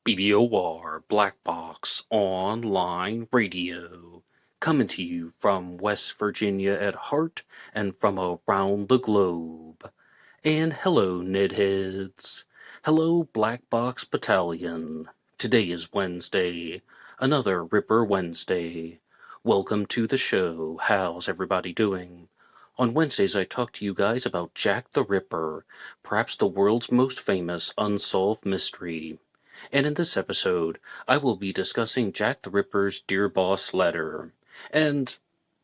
BBOR, Black Box Online Radio, coming to you from West Virginia at heart and from around the globe. And hello, Nedheads. Hello, Black Box Battalion. Today is Wednesday, another Ripper Wednesday. Welcome to the show. How's everybody doing? On Wednesdays, I talk to you guys about Jack the Ripper, perhaps the world's most famous unsolved mystery. And in this episode, I will be discussing Jack the Ripper's Dear Boss letter. And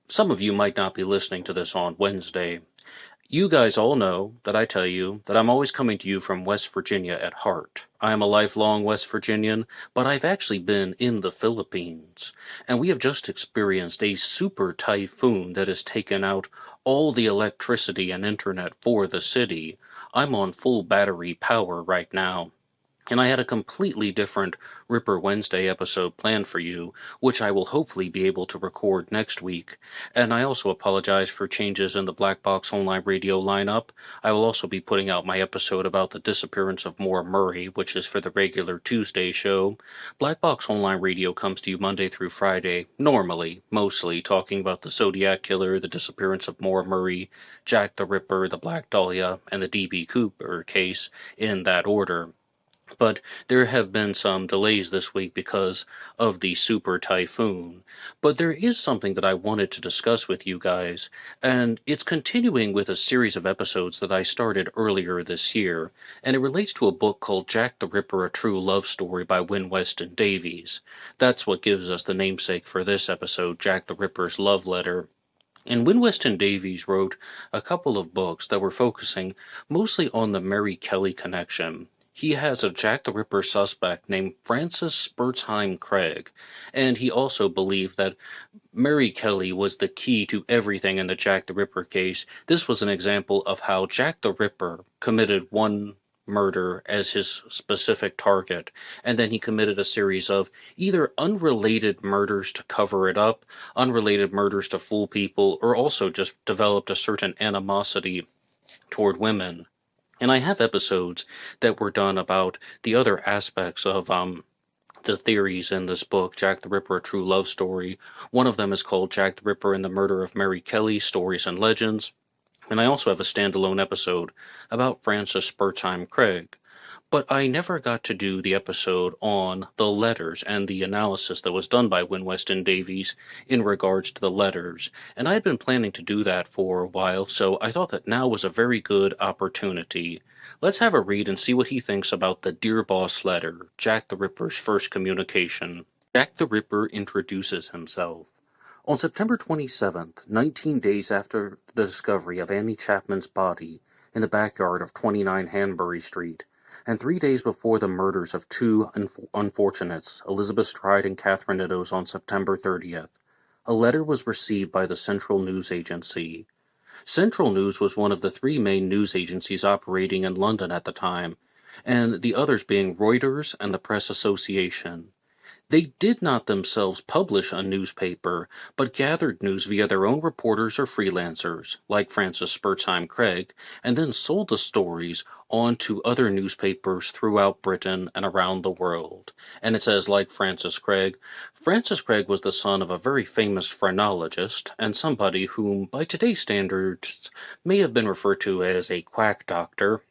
some of you might not be listening to this on Wednesday. You guys all know that I tell you that I'm always coming to you from West Virginia at heart. I am a lifelong West Virginian, but I've actually been in the Philippines, and we have just experienced a super typhoon that has taken out all the electricity and internet for the city. I'm on full battery power right now. And I had a completely different Ripper Wednesday episode planned for you, which I will hopefully be able to record next week. And I also apologize for changes in the Black Box Online Radio lineup. I will also be putting out my episode about the disappearance of Maura Murray, which is for the regular Tuesday show. Black Box Online Radio comes to you Monday through Friday, mostly talking about the Zodiac Killer, the disappearance of Maura Murray, Jack the Ripper, the Black Dahlia, and the D.B. Cooper case, in that order. But there have been some delays this week because of the super typhoon. But there is something that I wanted to discuss with you guys, and it's continuing with a series of episodes that I started earlier this year, and it relates to a book called Jack the Ripper, A True Love Story by Wynne Weston-Davies. That's what gives us the namesake for this episode, Jack the Ripper's Love Letter. And Wynne Weston-Davies wrote a couple of books that were focusing mostly on the Mary Kelly connection. He has a Jack the Ripper suspect named Francis Spurzheim Craig, and he also believed that Mary Kelly was the key to everything in the Jack the Ripper case. This was an example of how Jack the Ripper committed one murder as his specific target, and then he committed a series of either unrelated murders to cover it up, unrelated murders to fool people, or also just developed a certain animosity toward women. And I have episodes that were done about the other aspects of the theories in this book, Jack the Ripper, A True Love Story. One of them is called Jack the Ripper and the Murder of Mary Kelly, Stories and Legends. And I also have a standalone episode about Francis Spurzheim Craig. But I never got to do the episode on the letters and the analysis that was done by Wynne Weston-Davies in regards to the letters. And I had been planning to do that for a while, so I thought that now was a very good opportunity. Let's have a read and see what he thinks about the Dear Boss letter, Jack the Ripper's first communication. Jack the Ripper introduces himself. On September 27th, 19 days after the discovery of Annie Chapman's body in the backyard of 29 Hanbury Street, and 3 days before the murders of two unfortunates, Elizabeth Stride and Catherine Eddowes, on September 30th, a letter was received by the Central News Agency. Central News was one of the three main news agencies operating in London at the time, and the others being Reuters and the Press Association. They did not themselves publish a newspaper, but gathered news via their own reporters or freelancers, like Francis Spurzheim Craig, and then sold the stories on to other newspapers throughout Britain and around the world. And it says, like Francis Craig was the son of a very famous phrenologist, and somebody whom, by today's standards, may have been referred to as a quack doctor.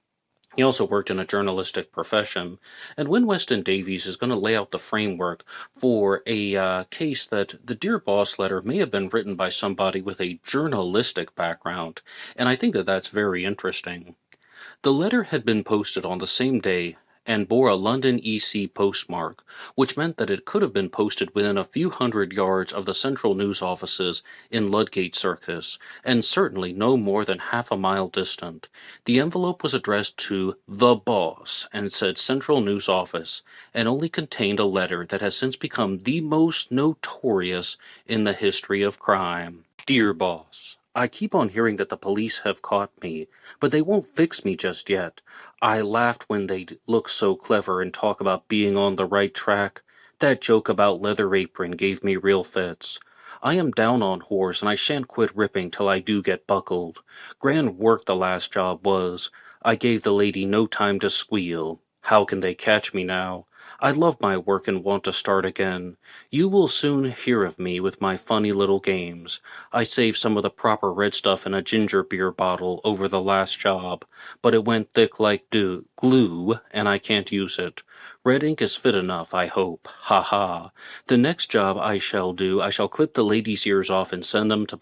He also worked in a journalistic profession, and Wynne Weston-Davies is going to lay out the framework for a case that the Dear Boss letter may have been written by somebody with a journalistic background, and I think that that's very interesting. The letter had been posted on the same day and bore a London EC postmark, which meant that it could have been posted within a few hundred yards of the Central News offices in Ludgate Circus, and certainly no more than half a mile distant. The envelope was addressed to The Boss, and it said Central News Office, and only contained a letter that has since become the most notorious in the history of crime. Dear Boss, I keep on hearing that the police have caught me, but they won't fix me just yet. I laughed when they look so clever and talk about being on the right track. That joke about Leather Apron gave me real fits. I am down on whores, and I shan't quit ripping till I do get buckled. Grand work the last job was. I gave the lady no time to squeal. How can they catch me now? I love my work and want to start again. You will soon hear of me with my funny little games. I saved some of the proper red stuff in a ginger beer bottle over the last job, but it went thick like glue, and I can't use it. Red ink is fit enough, I hope. Ha ha. The next job I shall do, I shall clip the ladies' ears off and send them to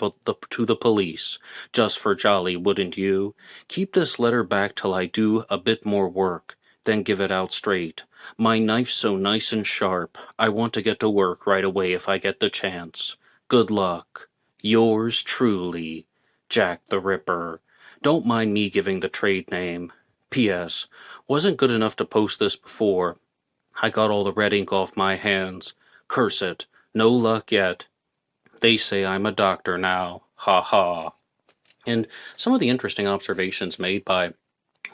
the police. Just for jolly, wouldn't you? Keep this letter back till I do a bit more work. Then give it out straight. My knife's so nice and sharp. I want to get to work right away if I get the chance. Good luck. Yours truly, Jack the Ripper. Don't mind me giving the trade name. P.S. Wasn't good enough to post this before. I got all the red ink off my hands. Curse it. No luck yet. They say I'm a doctor now. Ha ha. And some of the interesting observations made by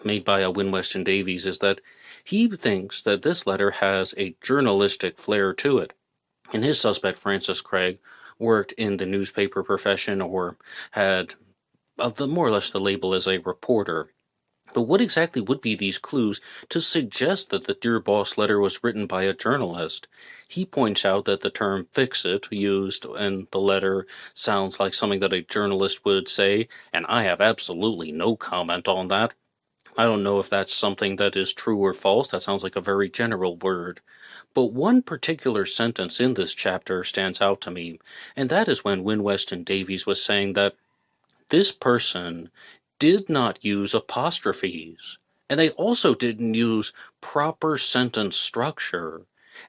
Wynne Weston-Davies is that he thinks that this letter has a journalistic flair to it. And his suspect, Francis Craig, worked in the newspaper profession or had more or less the label as a reporter. But what exactly would be these clues to suggest that the Dear Boss letter was written by a journalist? He points out that the term fix-it used in the letter sounds like something that a journalist would say, and I have absolutely no comment on that. I don't know if that's something that is true or false. That sounds like a very general word. But one particular sentence in this chapter stands out to me, and that is when Wynne Weston-Davies was saying that this person did not use apostrophes, and they also didn't use proper sentence structure.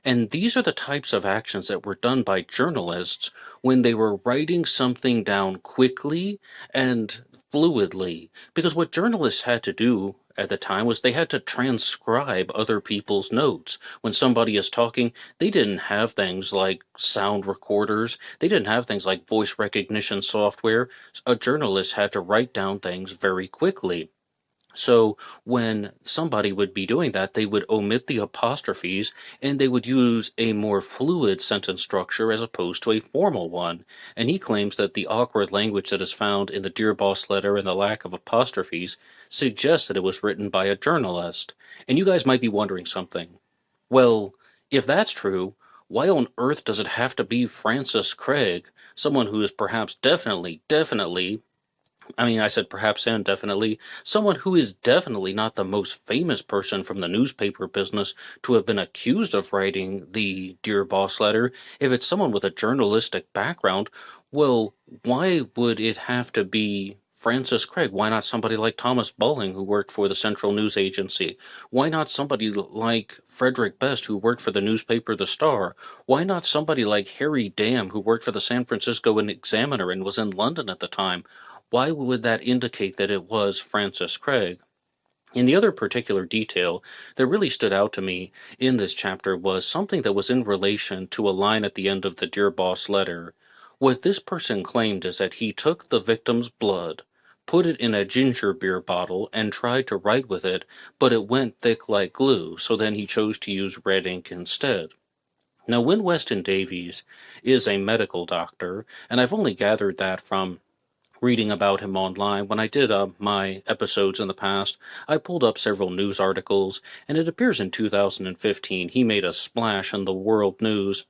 And these are the types of actions that were done by journalists when they were writing something down quickly and fluidly. Because what journalists had to do at the time was they had to transcribe other people's notes. When somebody is talking, they didn't have things like sound recorders. They didn't have things like voice recognition software. A journalist had to write down things very quickly. So when somebody would be doing that, they would omit the apostrophes and they would use a more fluid sentence structure as opposed to a formal one. And he claims that the awkward language that is found in the Dear Boss letter and the lack of apostrophes suggests that it was written by a journalist. And you guys might be wondering something. Well, if that's true, why on earth does it have to be Francis Craig, someone who is perhaps definitely, I said perhaps and definitely, someone who is definitely not the most famous person from the newspaper business to have been accused of writing the Dear Boss letter? If it's someone with a journalistic background, well, why would it have to be Francis Craig? Why not somebody like Thomas Bulling, who worked for the Central News Agency? Why not somebody like Frederick Best, who worked for the newspaper The Star? Why not somebody like Harry Dam, who worked for the San Francisco Examiner and was in London at the time? Why would that indicate that it was Francis Craig? And the other particular detail that really stood out to me in this chapter was something that was in relation to a line at the end of the Dear Boss letter. What this person claimed is that he took the victim's blood, put it in a ginger beer bottle, and tried to write with it, but it went thick like glue, so then he chose to use red ink instead. Now, Wynne Weston-Davies is a medical doctor, and I've only gathered that from reading about him online. When I did my episodes in the past, I pulled up several news articles, and it appears in 2015 he made a splash in the world news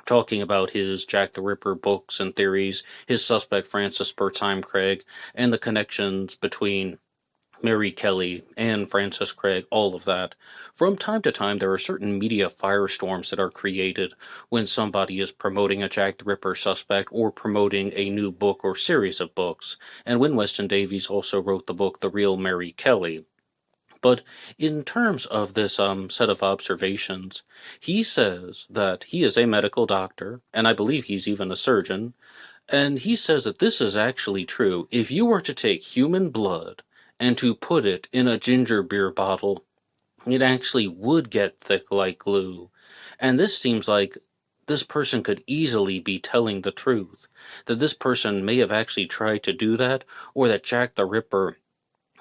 talking about his Jack the Ripper books and theories, his suspect Francis Bertime Craig, and the connections between Mary Kelly and Francis Craig, all of that. From time to time, there are certain media firestorms that are created when somebody is promoting a Jack the Ripper suspect or promoting a new book or series of books. And Wynne Weston-Davies also wrote the book The Real Mary Kelly. But in terms of this set of observations, he says that he is a medical doctor, and I believe he's even a surgeon, and he says that this is actually true. If you were to take human blood and to put it in a ginger beer bottle, it actually would get thick like glue. And this seems like this person could easily be telling the truth, that this person may have actually tried to do that, or that Jack the Ripper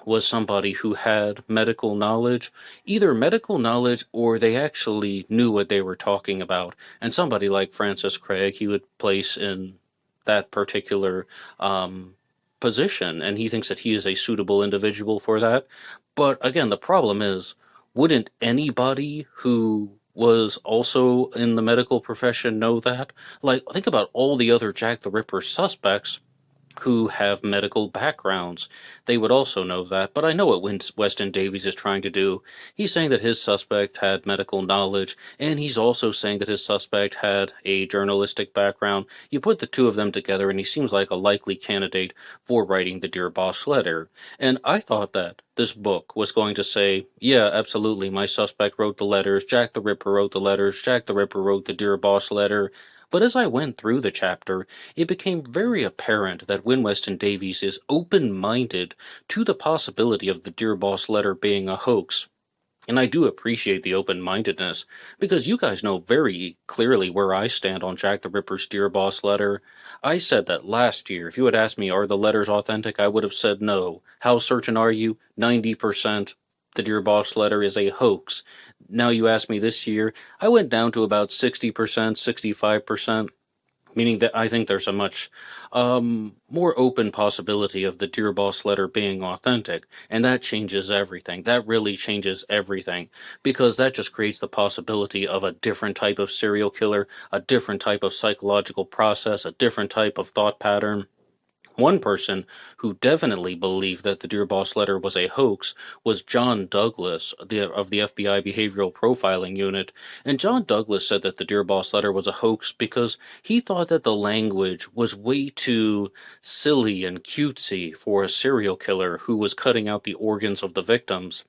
was somebody who had medical knowledge, either medical knowledge or they actually knew what they were talking about. And somebody like Francis Craig, he would place in that particular position, and he thinks that he is a suitable individual for that. But again, the problem is, wouldn't anybody who was also in the medical profession know that? Like, think about all the other Jack the Ripper suspects who have medical backgrounds. They would also know that, but I know what Wynne Weston-Davies is trying to do. He's saying that his suspect had medical knowledge, and he's also saying that his suspect had a journalistic background. You put the two of them together, and he seems like a likely candidate for writing the Dear Boss letter. And I thought that this book was going to say, yeah, absolutely, my suspect wrote the letters, Jack the Ripper wrote the letters, Jack the Ripper wrote the Dear Boss letter. But as I went through the chapter, it became very apparent that Wynne Weston-Davies is open-minded to the possibility of the Dear Boss letter being a hoax. And I do appreciate the open-mindedness, because you guys know very clearly where I stand on Jack the Ripper's Dear Boss letter. I said that last year. If you had asked me, are the letters authentic, I would have said no. How certain are you? 90%. The Dear Boss letter is a hoax. Now you ask me this year, I went down to about 60%, 65%, meaning that I think there's a much more open possibility of the Dear Boss letter being authentic, and that changes everything. That really changes everything, because that just creates the possibility of a different type of serial killer, a different type of psychological process, a different type of thought pattern. One person who definitely believed that the Dear Boss letter was a hoax was John Douglas of the FBI Behavioral Profiling Unit, and John Douglas said that the Dear Boss letter was a hoax because he thought that the language was way too silly and cutesy for a serial killer who was cutting out the organs of the victims.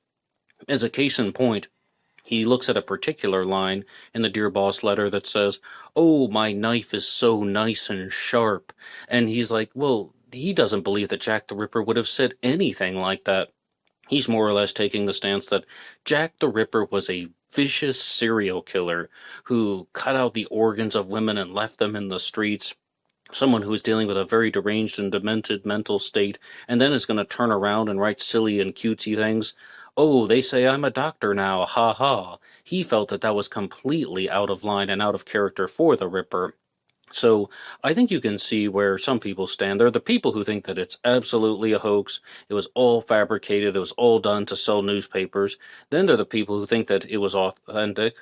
As a case in point, he looks at a particular line in the Dear Boss letter that says, "Oh, my knife is so nice and sharp." And he's like, well, he doesn't believe that Jack the Ripper would have said anything like that. He's more or less taking the stance that Jack the Ripper was a vicious serial killer who cut out the organs of women and left them in the streets. Someone who is dealing with a very deranged and demented mental state, and then is going to turn around and write silly and cutesy things. Oh, they say I'm a doctor now, ha ha. He felt that that was completely out of line and out of character for the Ripper. So I think you can see where some people stand. There are the people who think that it's absolutely a hoax. It was all fabricated. It was all done to sell newspapers. Then there are the people who think that it was authentic.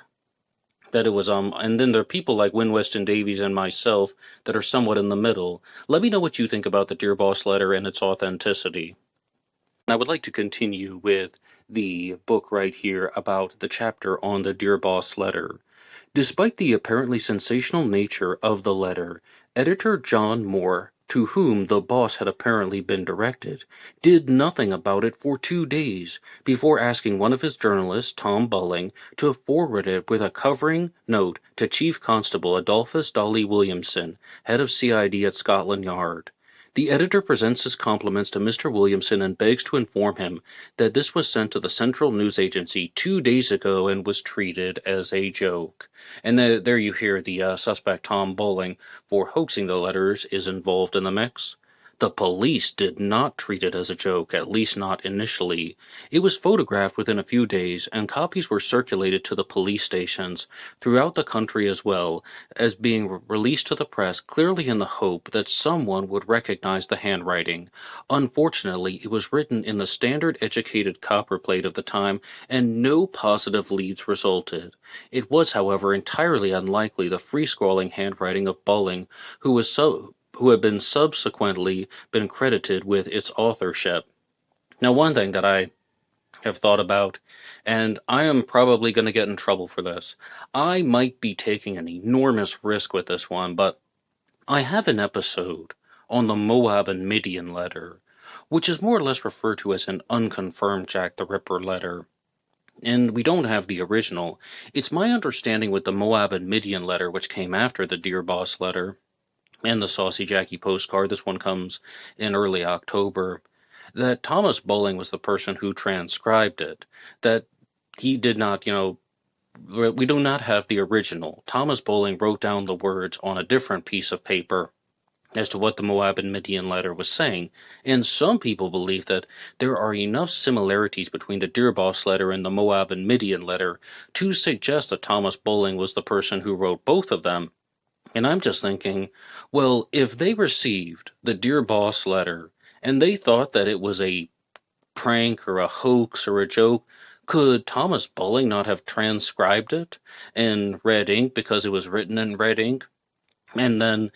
And then there are people like Wynne Weston-Davies and myself that are somewhat in the middle. Let me know what you think about the Dear Boss letter and its authenticity. I would like to continue with the book right here about the chapter on the Dear Boss letter. Despite the apparently sensational nature of the letter, editor John Moore, to whom the boss had apparently been directed, did nothing about it for 2 days before asking one of his journalists, Tom Bulling, to forward it with a covering note to Chief Constable Adolphus Dolly Williamson, head of CID at Scotland Yard. The editor presents his compliments to Mr. Williamson and begs to inform him that this was sent to the Central News Agency 2 days ago and was treated as a joke. And there you hear the suspect Tom Bulling for hoaxing the letters is involved in the mix. The police did not treat it as a joke, at least not initially. It was photographed within a few days, and copies were circulated to the police stations throughout the country as well as being released to the press, clearly in the hope that someone would recognize the handwriting. Unfortunately, it was written in the standard educated copperplate of the time, and no positive leads resulted. It was, however, entirely unlikely the free-scrawling handwriting of Bulling, who had been subsequently been credited with its authorship. Now, one thing that I have thought about, and I am probably going to get in trouble for this. I might be taking an enormous risk with this one, but I have an episode on the Moab and Midian letter, which is more or less referred to as an unconfirmed Jack the Ripper letter. And we don't have the original. It's my understanding with the Moab and Midian letter, which came after the Dear Boss letter, and the Saucy Jackie postcard, this one comes in early October, that Thomas Bulling was the person who transcribed it, that he did not, we do not have the original. Thomas Bulling wrote down the words on a different piece of paper as to what the Moab and Midian letter was saying, and some people believe that there are enough similarities between the Dear Boss letter and the Moab and Midian letter to suggest that Thomas Bulling was the person who wrote both of them. And I'm just thinking, well, if they received the Dear Boss letter and they thought that it was a prank or a hoax or a joke, Could Thomas Bowling not have transcribed it in red ink because it was written in red ink? And then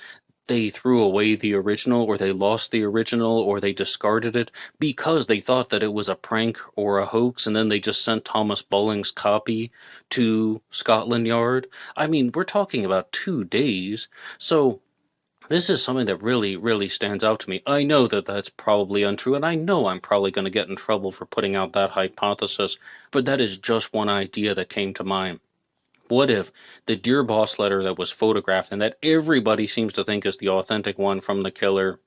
they threw away the original, or they lost the original, or they discarded it because they thought that it was a prank or a hoax, and then they just sent Thomas Bowling's copy to Scotland Yard. I mean, we're talking about 2 days, so this is something that really, really stands out to me. I know that that's probably untrue, and I know I'm probably going to get in trouble for putting out that hypothesis, but that is just one idea that came to mind. What if the Dear Boss letter that was photographed and that everybody seems to think is the authentic one from the killer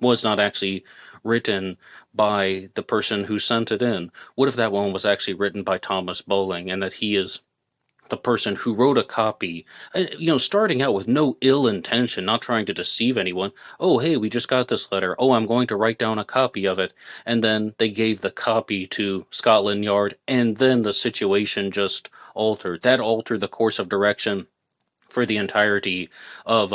was not actually written by the person who sent it in? What if that one was actually written by Thomas Bowling and that he is the person who wrote a copy, starting out with no ill intention, not trying to deceive anyone? Oh, hey, we just got this letter. Oh, I'm going to write down a copy of it. And then they gave the copy to Scotland Yard, and then the situation just altered. That altered the course of direction for the entirety of,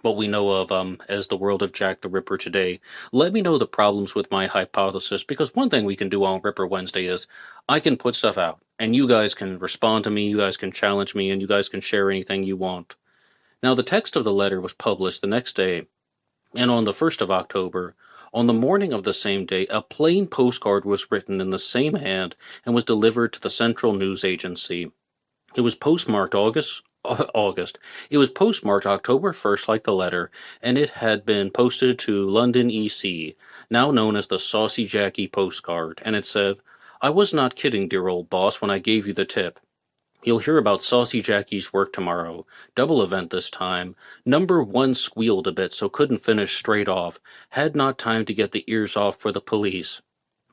what we know of as the world of Jack the Ripper today. Let me know the problems with my hypothesis, because one thing we can do on Ripper Wednesday is I can put stuff out, and you guys can respond to me, you guys can challenge me, and you guys can share anything you want. Now, the text of the letter was published the next day, and on the 1st of October, on the morning of the same day, a plain postcard was written in the same hand and was delivered to the Central News Agency. It was postmarked August. It was postmarked October 1st, like the letter, and it had been posted to London EC, now known as the Saucy Jackie postcard, and it said, "I was not kidding, dear old boss, when I gave you the tip. You'll hear about Saucy Jackie's work tomorrow. Double event this time. Number 1 squealed a bit, so couldn't finish straight off. Had not time to get the ears off for the police.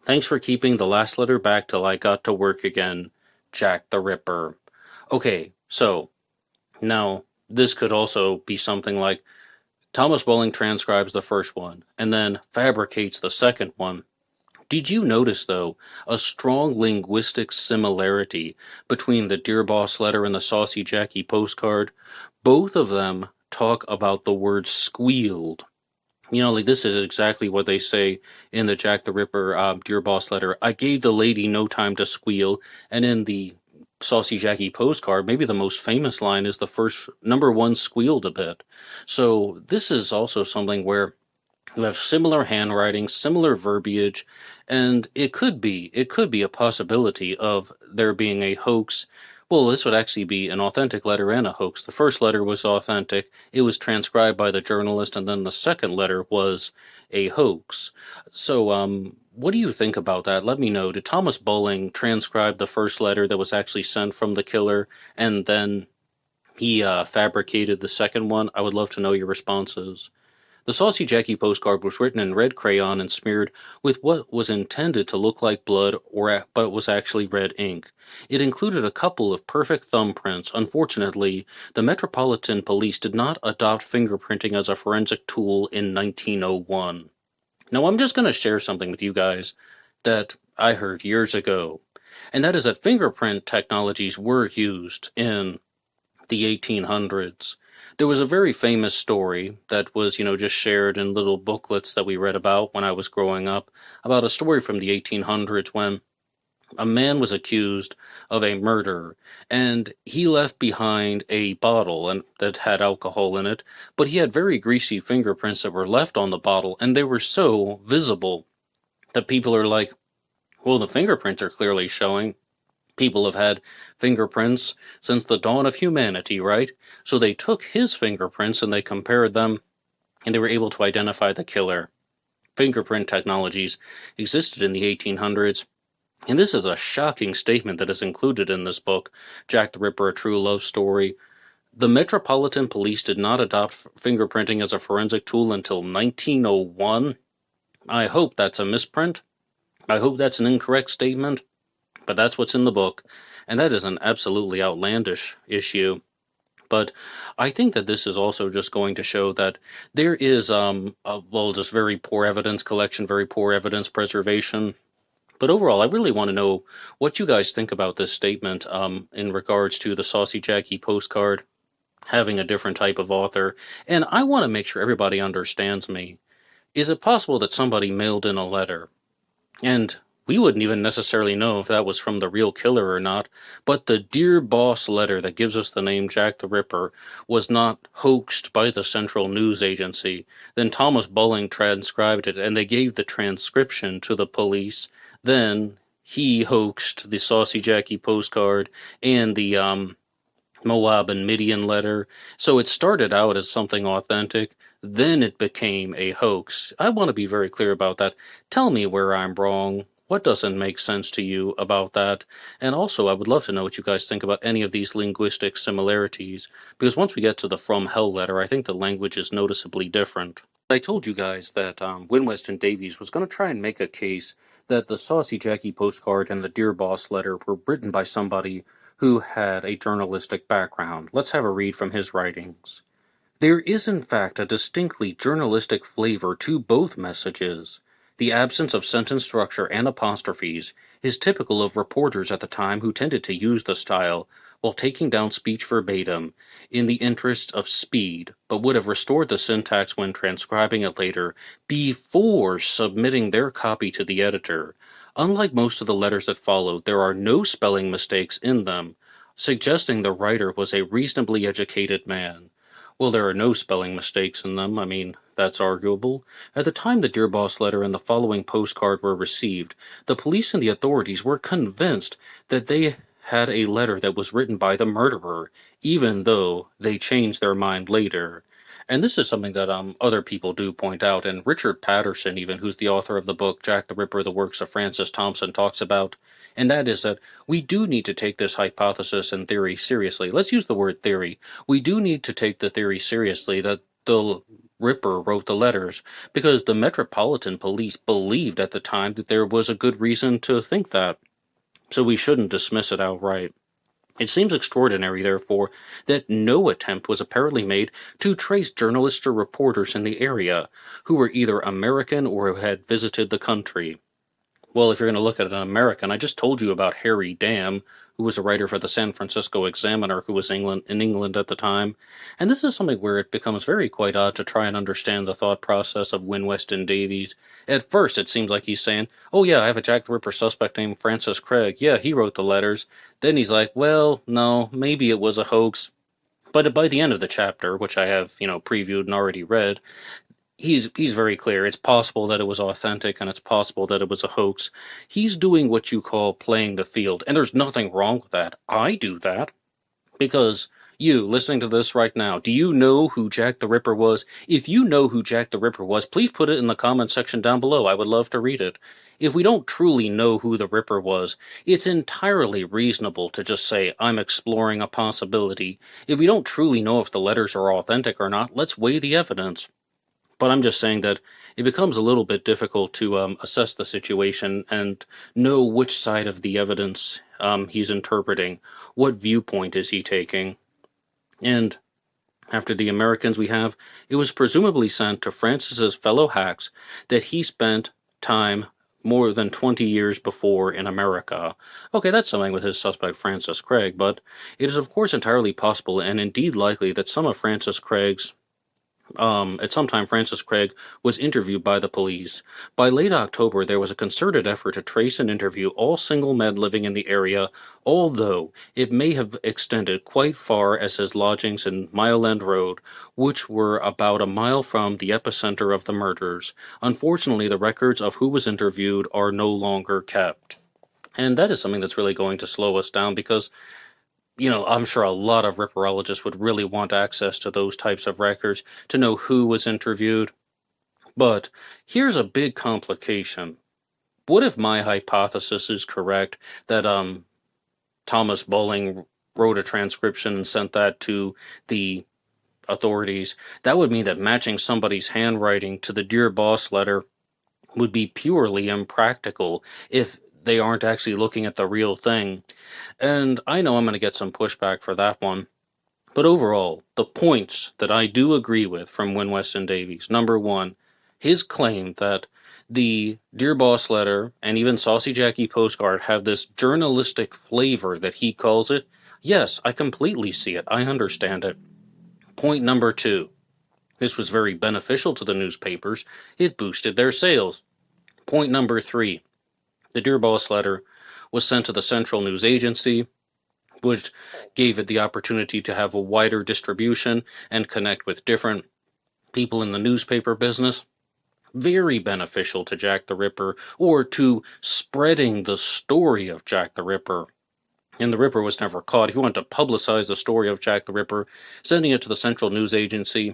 Thanks for keeping the last letter back till I got to work again. Jack the Ripper." Okay, so now this could also be something like Thomas Bowling transcribes the first one and then fabricates the second one. Did you notice, though, a strong linguistic similarity between the Dear Boss letter and the Saucy Jackie postcard? Both of them talk about the word squealed. This is exactly what they say in the Jack the Ripper Dear Boss letter. I gave the lady no time to squeal. And in the Saucy Jackie postcard, maybe the most famous line is the first number 1 squealed a bit. So this is also something where you have similar handwriting, similar verbiage, and it could be a possibility of there being a hoax. Well, this would actually be an authentic letter and a hoax. The first letter was authentic. It was transcribed by the journalist, and then the second letter was a hoax. So, what do you think about that? Let me know. Did Thomas Bowling transcribe the first letter that was actually sent from the killer, and then he fabricated the second one? I would love to know your responses. The Saucy Jackie postcard was written in red crayon and smeared with what was intended to look like blood, but it was actually red ink. It included a couple of perfect thumbprints. Unfortunately, the Metropolitan Police did not adopt fingerprinting as a forensic tool in 1901. Now, I'm just going to share something with you guys that I heard years ago, and that is that fingerprint technologies were used in the 1800s. There was a very famous story that was, just shared in little booklets that we read about when I was growing up, about a story from the 1800s when a man was accused of a murder, and he left behind a bottle that had alcohol in it, but he had very greasy fingerprints that were left on the bottle, and they were so visible that people are like, well, the fingerprints are clearly showing. People have had fingerprints since the dawn of humanity, right? So they took his fingerprints and they compared them, and they were able to identify the killer. Fingerprint technologies existed in the 1800s, and this is a shocking statement that is included in this book, Jack the Ripper, A True Love Story. The Metropolitan Police did not adopt fingerprinting as a forensic tool until 1901. I hope that's a misprint. I hope that's an incorrect statement. But that's what's in the book, and that is an absolutely outlandish issue. But I think that this is also just going to show that there is, just very poor evidence collection, very poor evidence preservation. But overall, I really want to know what you guys think about this statement in regards to the Saucy Jackie postcard having a different type of author. And I want to make sure everybody understands me. Is it possible that somebody mailed in a letter, and we wouldn't even necessarily know if that was from the real killer or not, but the Dear Boss letter that gives us the name Jack the Ripper was not hoaxed by the Central News Agency. Then Thomas Bulling transcribed it, and they gave the transcription to the police. Then he hoaxed the Saucy Jackie postcard and the Moab and Midian letter. So it started out as something authentic, then it became a hoax. I want to be very clear about that. Tell me where I'm wrong. What doesn't make sense to you about that? And also, I would love to know what you guys think about any of these linguistic similarities, because once we get to the From Hell letter, I think the language is noticeably different. I told you guys that Wynne Weston-Davies was going to try and make a case that the Saucy Jackie postcard and the Dear Boss letter were written by somebody who had a journalistic background. Let's have a read from his writings. There is in fact a distinctly journalistic flavor to both messages. The absence of sentence structure and apostrophes is typical of reporters at the time who tended to use the style while taking down speech verbatim in the interest of speed, but would have restored the syntax when transcribing it later before submitting their copy to the editor. Unlike most of the letters that followed, there are no spelling mistakes in them, suggesting the writer was a reasonably educated man. Well, there are no spelling mistakes in them. I mean, that's arguable. At the time the Dear Boss letter and the following postcard were received, the police and the authorities were convinced that they had a letter that was written by the murderer, even though they changed their mind later. And this is something that other people do point out, and Richard Patterson, even, who's the author of the book Jack the Ripper, The Works of Francis Thompson, talks about, and that is that we do need to take this hypothesis and theory seriously. Let's use the word theory. We do need to take the theory seriously that the Ripper wrote the letters, because the Metropolitan Police believed at the time that there was a good reason to think that. So we shouldn't dismiss it outright. It seems extraordinary, therefore, that no attempt was apparently made to trace journalists or reporters in the area who were either American or who had visited the country. Well, if you're going to look at an American, I just told you about Harry Dam, who was a writer for the San Francisco Examiner, who was in England at the time. And this is something where it becomes very quite odd to try and understand the thought process of Wynne Weston-Davies. At first, it seems like he's saying, oh yeah, I have a Jack the Ripper suspect named Francis Craig. Yeah, he wrote the letters. Then he's like, well, no, maybe it was a hoax. But by the end of the chapter, which I have, previewed and already read, he's very clear. It's possible that it was authentic, and it's possible that it was a hoax. He's doing what you call playing the field, and there's nothing wrong with that. I do that. Because you, listening to this right now, do you know who Jack the Ripper was? If you know who Jack the Ripper was, please put it in the comment section down below. I would love to read it. If we don't truly know who the Ripper was, it's entirely reasonable to just say, I'm exploring a possibility. If we don't truly know if the letters are authentic or not, let's weigh the evidence. But I'm just saying that it becomes a little bit difficult to assess the situation and know which side of the evidence he's interpreting. What viewpoint is he taking? And after the Americans we have, it was presumably sent to Francis's fellow hacks that he spent time more than 20 years before in America. Okay, that's something with his suspect Francis Craig, but it is of course entirely possible and indeed likely that some of Francis Craig's at some time, Francis Craig was interviewed by the police. By late October, there was a concerted effort to trace and interview all single men living in the area, although it may have extended quite far as his lodgings in Mile End Road, which were about a mile from the epicenter of the murders. Unfortunately, the records of who was interviewed are no longer kept. And that is something that's really going to slow us down because I'm sure a lot of ripperologists would really want access to those types of records to know who was interviewed. But here's a big complication. What if my hypothesis is correct that Thomas Bulling wrote a transcription and sent that to the authorities? That would mean that matching somebody's handwriting to the Dear Boss letter would be purely impractical if they aren't actually looking at the real thing. And I know I'm going to get some pushback for that one. But overall, the points that I do agree with from Wynne Weston-Davies. Number one, his claim that the Dear Boss letter and even Saucy Jackie postcard have this journalistic flavor that he calls it. Yes, I completely see it. I understand it. Point number two, this was very beneficial to the newspapers. It boosted their sales. Point number three, The Dear Boss letter was sent to the Central News Agency, which gave it the opportunity to have a wider distribution and connect with different people in the newspaper business. Very beneficial to Jack the Ripper, or to spreading the story of Jack the Ripper. And the Ripper was never caught. If you want to publicize the story of Jack the Ripper, sending it to the Central News Agency,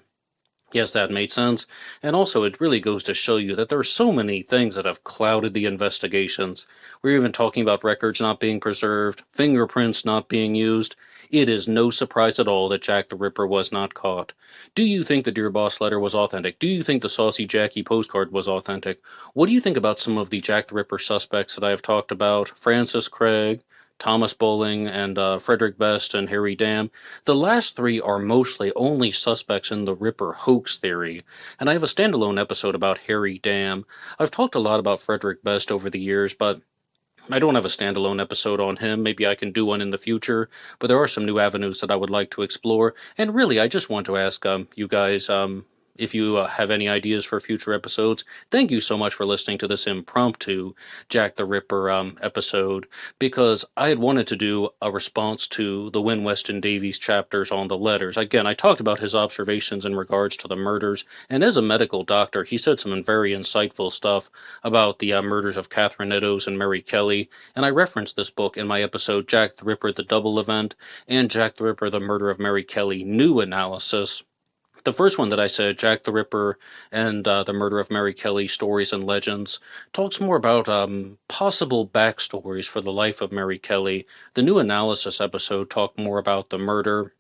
yes, that made sense. And also, it really goes to show you that there are so many things that have clouded the investigations. We're even talking about records not being preserved, fingerprints not being used. It is no surprise at all that Jack the Ripper was not caught. Do you think the Dear Boss letter was authentic? Do you think the Saucy Jackie postcard was authentic? What do you think about some of the Jack the Ripper suspects that I have talked about? Francis Craig, Thomas Bowling, and Frederick Best and Harry Dam. The last three are mostly only suspects in the Ripper hoax theory, and I have a standalone episode about Harry Dam. I've talked a lot about Frederick Best over the years, but I don't have a standalone episode on him. Maybe I can do one in the future, but there are some new avenues that I would like to explore, and really I just want to ask you guys if you have any ideas for future episodes. Thank you so much for listening to this impromptu Jack the Ripper episode, because I had wanted to do a response to the Wynne Weston-Davies chapters on the letters. Again, I talked about his observations in regards to the murders, and as a medical doctor, he said some very insightful stuff about the murders of Catherine Eddowes and Mary Kelly, and I referenced this book in my episode Jack the Ripper, The Double Event, and Jack the Ripper, The Murder of Mary Kelly, New Analysis. The first one that I said, Jack the Ripper and the Murder of Mary Kelly, Stories and Legends, talks more about possible backstories for the life of Mary Kelly. The New Analysis episode talked more about the murder,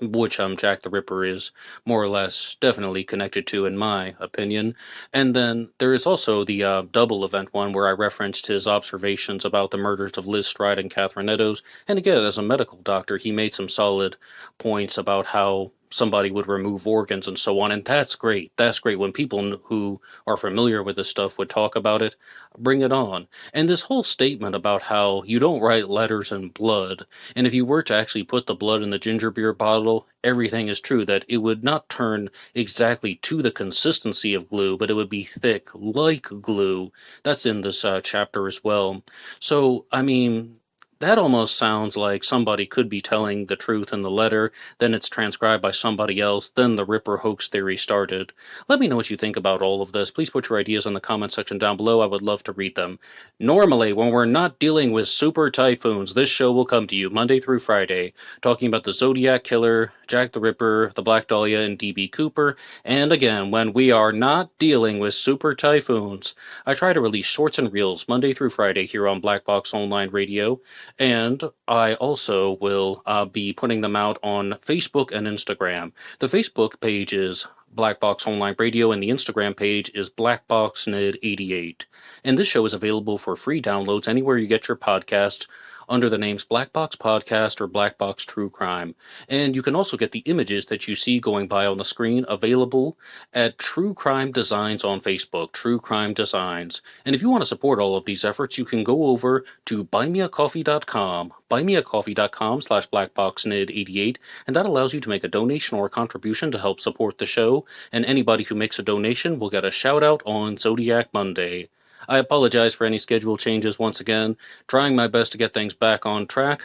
which Jack the Ripper is more or less definitely connected to, in my opinion. And then there is also the double event one, where I referenced his observations about the murders of Liz Stride and Catherine Eddowes. And again, as a medical doctor, he made some solid points about how somebody would remove organs and so on, and that's great. That's great. When people who are familiar with this stuff would talk about it, bring it on. And this whole statement about how you don't write letters in blood, and if you were to actually put the blood in the ginger beer bottle, everything is true, that it would not turn exactly to the consistency of glue, but it would be thick like glue. That's in this chapter as well. So, I mean, that almost sounds like somebody could be telling the truth in the letter, then it's transcribed by somebody else, then the Ripper hoax theory started. Let me know what you think about all of this. Please put your ideas in the comment section down below. I would love to read them. Normally, when we're not dealing with super typhoons, this show will come to you Monday through Friday, talking about the Zodiac Killer, Jack the Ripper, the Black Dahlia, and D.B. Cooper. And again, when we are not dealing with super typhoons, I try to release shorts and reels Monday through Friday here on Black Box Online Radio. And I also will be putting them out on Facebook and Instagram. The Facebook page is Black Box Online Radio, and the Instagram page is blackboxonlineradio. And this show is available for free downloads anywhere you get your podcasts, under the names Black Box Podcast or Black Box True Crime. And you can also get the images that you see going by on the screen available at True Crime Designs on Facebook, True Crime Designs. And if you want to support all of these efforts, you can go over to buymeacoffee.com, buymeacoffee.com/blackboxned88, and that allows you to make a donation or a contribution to help support the show, and anybody who makes a donation will get a shout out on Zodiac Monday. I apologize for any schedule changes once again, trying my best to get things back on track,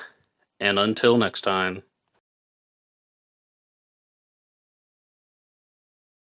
and until next time.